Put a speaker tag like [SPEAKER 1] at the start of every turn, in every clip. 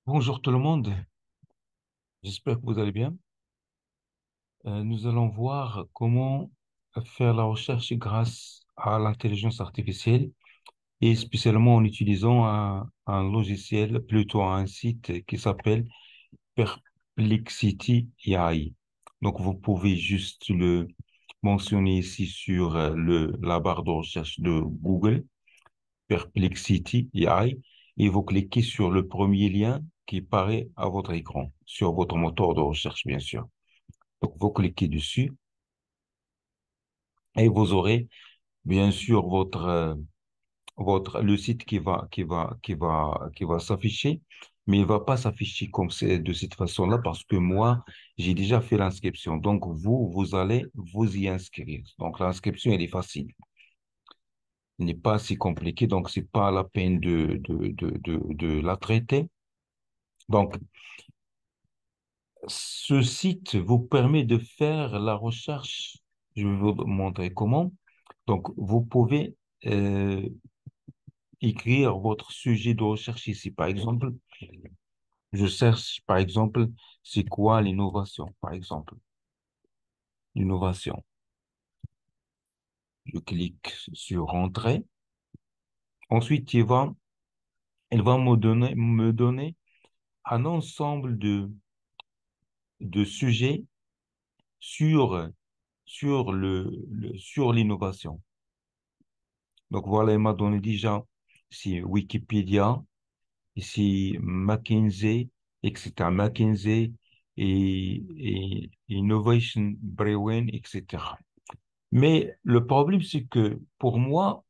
[SPEAKER 1] Bonjour tout le monde, j'espère que vous allez bien. Nous allons voir comment faire la recherche grâce à l'intelligence artificielle et spécialement en utilisant un logiciel, plutôt un site qui s'appelle Perplexity AI. Donc vous pouvez juste le mentionner ici sur la barre de recherche de Google. Perplexity AI et vous cliquez sur le premier lien qui paraît à votre écran, sur votre moteur de recherche, bien sûr. Donc, vous cliquez dessus et vous aurez, bien sûr, le site qui va s'afficher, mais il va pas s'afficher comme c'est de cette façon-là parce que moi, j'ai déjà fait l'inscription. Donc, vous allez vous y inscrire. Donc, l'inscription, elle est facile. Elle n'est pas si compliquée, donc c'est pas la peine de la traiter. Donc, ce site vous permet de faire la recherche. Je vais vous montrer comment. Donc, vous pouvez euh, écrire votre sujet de recherche ici. Par exemple, je cherche, par exemple, c'est quoi l'innovation, par exemple. L'innovation. Je clique sur Entrée. Ensuite, il va me donner un ensemble de sujets sur, sur l'innovation. Donc voilà, il m'a donné déjà ici Wikipédia, ici McKinsey, etc. McKinsey et Innovation Brain, etc. Mais le problème, c'est que pour moi,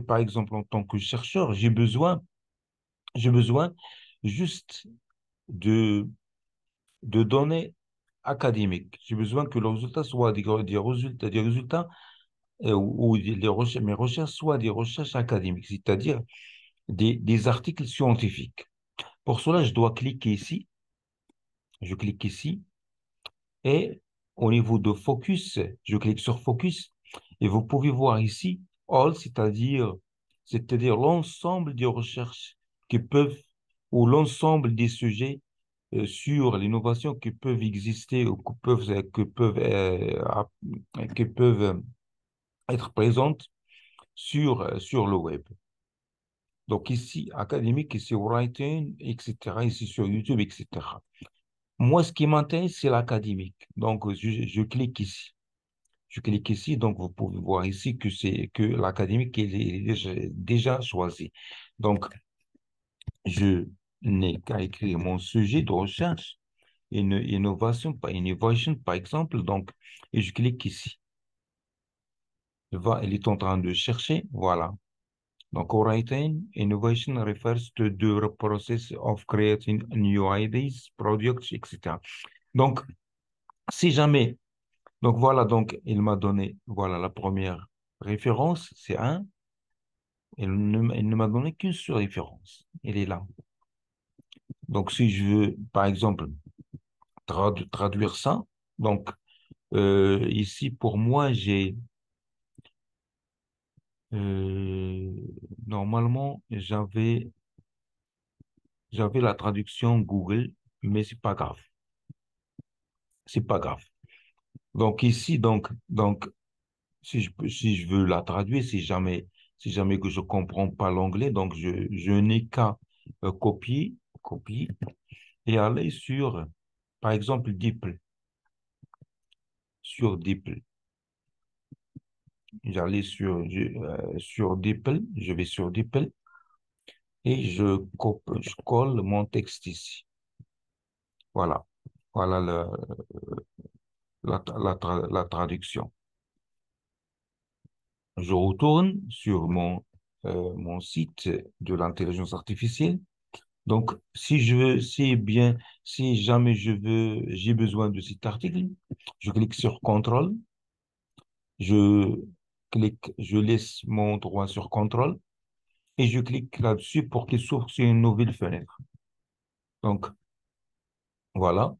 [SPEAKER 1] par exemple, en tant que chercheur, j'ai besoin juste de, de données académiques. J'ai besoin que le résultat soit des résultats ou mes recherches soient des recherches académiques, c'est-à-dire des articles scientifiques. Pour cela, je dois cliquer ici. Je clique ici et au niveau de Focus, je clique sur Focus et vous pouvez voir ici All, c'est-à-dire l'ensemble des recherches qui peuvent ou l'ensemble des sujets sur l'innovation qui peuvent exister ou qui peuvent être présentes sur le web. Donc ici, académique, ici writing, etc., ici sur YouTube, etc. Moi, ce qui m'intéresse, c'est l'académique. Donc, je clique ici. Je clique ici, donc vous pouvez voir ici que l'académique est déjà choisi. Donc, je n'ai qu'à écrire mon sujet de recherche, innovation, par exemple. Donc, et je clique ici. Il est en train de chercher. Voilà. Donc, writing, innovation refers to the process of creating new ideas, products, etc. Donc, si jamais, donc voilà, donc il m'a donné, voilà la première référence, c'est un, il ne m'a donné qu'une seule référence, elle est là. Donc, si je veux, par exemple, traduire ça, donc ici, pour moi, euh, normalement, j'avais la traduction Google, mais c'est pas grave. C'est pas grave. Donc ici, donc si je veux la traduire, si jamais que je comprends pas l'anglais, donc je n'ai qu'à copier et aller par exemple, DeepL, sur DeepL. Sur DeepL, je vais sur DeepL et je colle mon texte ici. Voilà. Voilà la traduction. Je retourne sur mon site de l'intelligence artificielle. Donc, si jamais j'ai besoin de cet article, je clique sur contrôle, je je laisse mon droit sur contrôle et je clique là-dessus pour qu'il s'ouvre sur une nouvelle fenêtre. Donc, voilà.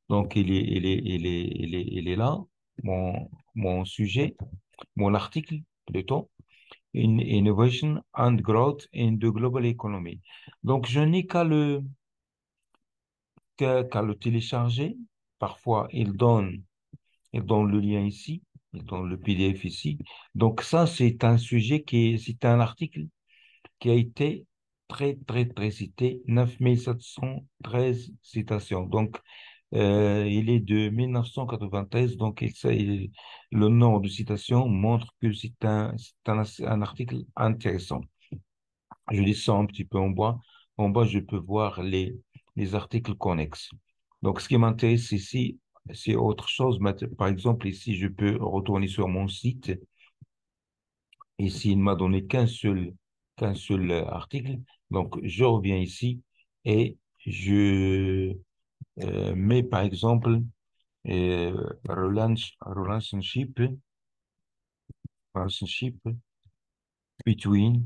[SPEAKER 1] Donc, il est là, mon sujet, mon article, plutôt. Innovation and Growth in the Global Economy. Donc, je n'ai qu'à qu'à le télécharger. Parfois, il donne le lien ici, il donne le PDF ici. Donc ça, c'est un sujet c'est un article qui a été très cité, 9713 citations. Donc, il est de 1993, donc le nombre de citations montre que un article intéressant. Je descends un petit peu en bas. En bas, je peux voir les articles connexes. Donc, ce qui m'intéresse ici, c'est autre chose. Par exemple, ici, je peux retourner sur mon site. Ici, il m'a donné qu'un seul article. Donc, je reviens ici et je mets, par exemple, relationship, relationship between,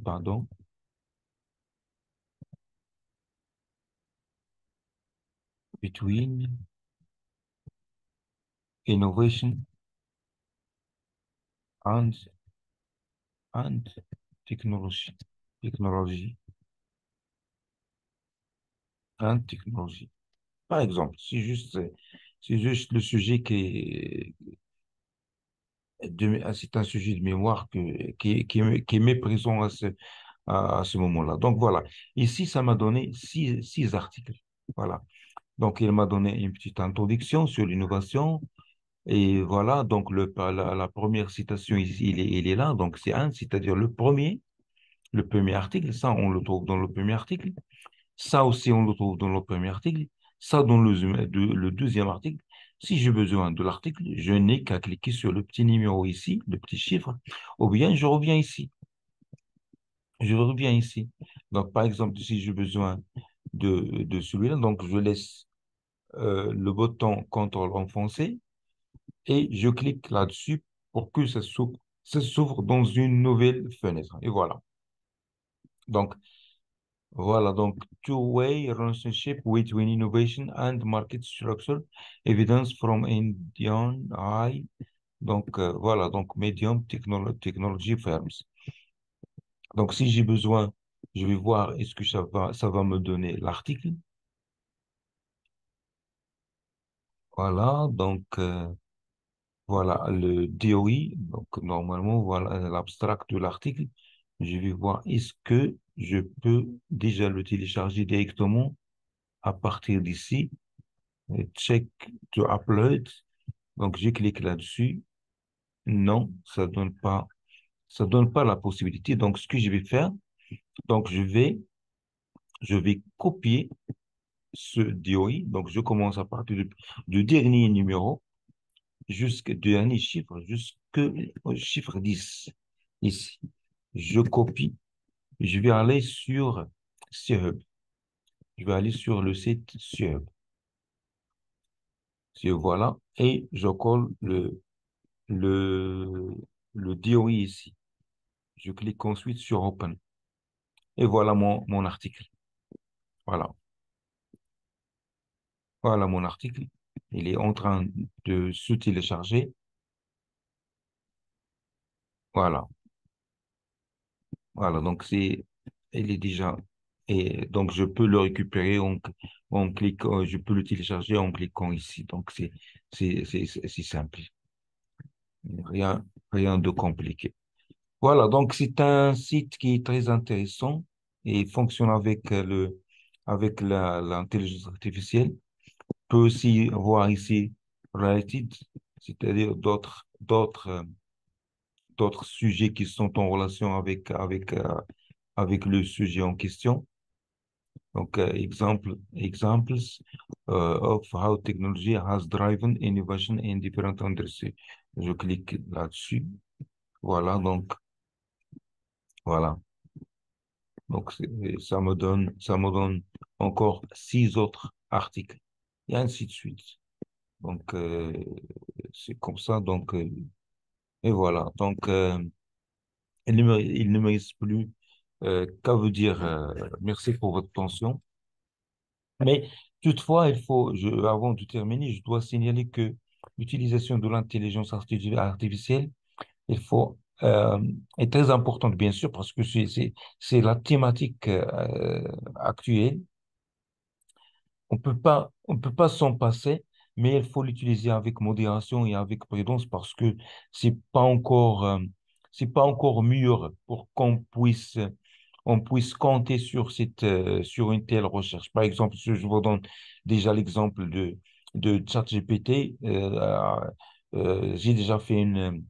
[SPEAKER 1] pardon, between innovation and, and technology, technology and technology. Par exemple, c'est juste le sujet c'est un sujet de mémoire qui m'est présent à ce moment-là. Donc voilà. Ici, ça m'a donné six articles. Voilà. Donc, il m'a donné une petite introduction sur l'innovation. Et voilà. Donc, la première citation ici, il est là. Donc, c'est un, c'est-à-dire le premier article. Ça, on le trouve dans le premier article. Ça aussi, on le trouve dans le premier article. Ça, dans le deuxième article. Si j'ai besoin de l'article, je n'ai qu'à cliquer sur le petit numéro ici, le petit chiffre, ou bien je reviens ici. Je reviens ici. Donc, par exemple, si j'ai besoin de celui-là, donc je laisse le bouton CTRL enfoncé et je clique là-dessus pour que ça s'ouvre dans une nouvelle fenêtre. Et voilà. Donc, voilà. Donc, two-way relationship between innovation and market structure, evidence from Indian Eye. Donc, voilà. Donc, medium technology firms. Donc, si j'ai besoin, je vais voir est-ce que ça va me donner l'article. Voilà. Donc, voilà le DOI. Donc, normalement, voilà l'abstract de l'article. Je vais voir est-ce que je peux déjà le télécharger directement à partir d'ici. Check to upload. Donc, je clique là-dessus. Non, ça donne pas la possibilité. Donc, ce que je vais faire, donc, je vais copier ce DOI. Donc, je commence à partir du dernier numéro jusqu'au dernier chiffre, jusqu'au chiffre 10 ici. Je copie. Je vais aller sur Sehub. Je vais aller sur le site Sehub. Voilà. Et je colle le, le DOI ici. Je clique ensuite sur Open. Et voilà mon article. Voilà. Voilà mon article. Il est en train de se télécharger. Voilà. Voilà. Donc, il est déjà. Et donc, je peux le récupérer en cliquant, je peux le télécharger en cliquant ici. Donc, c'est simple. Rien, rien de compliqué. Voilà. Donc, c'est un site qui est très intéressant et fonctionne avec l'intelligence artificielle. On peut aussi voir ici related, c'est-à-dire d'autres sujets qui sont en relation avec le sujet en question. Donc, examples of how technology has driven innovation in different industries. Je clique là-dessus. Voilà, donc, voilà. Donc, ça me donne encore six autres articles et ainsi de suite. Donc, c'est comme ça. Donc, et voilà. Donc, il ne me reste plus qu'à vous dire merci pour votre attention. Mais toutefois, avant de terminer, je dois signaler que l'utilisation de l'intelligence artificielle, il faut euh, est très importante, bien sûr, parce que c'est la thématique actuelle. On peut pas s'en passer, mais il faut l'utiliser avec modération et avec prudence parce que c'est pas encore mûr pour on puisse compter sur sur une telle recherche. Par exemple, si je vous donne déjà l'exemple de ChatGPT, j'ai déjà fait une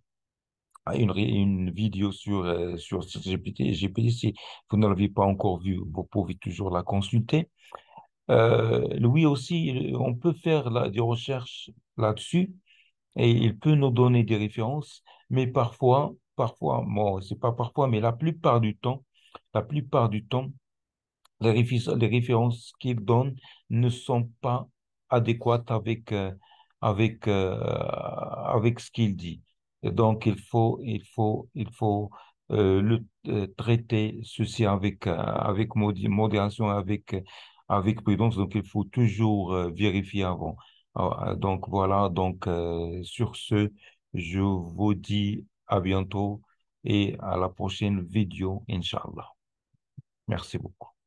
[SPEAKER 1] vidéo sur ChatGPT. GPT, si vous ne l'avez pas encore vue, vous pouvez toujours la consulter. Lui aussi, on peut faire des recherches là-dessus et il peut nous donner des références, mais bon, c'est pas parfois, mais la plupart du temps, les références qu'il donne ne sont pas adéquates avec ce qu'il dit. Et donc, il faut traiter ceci avec modération, avec prudence. Donc, il faut toujours vérifier avant. Donc, voilà. Donc, sur ce, je vous dis à bientôt et à la prochaine vidéo, Inch'Allah. Merci beaucoup.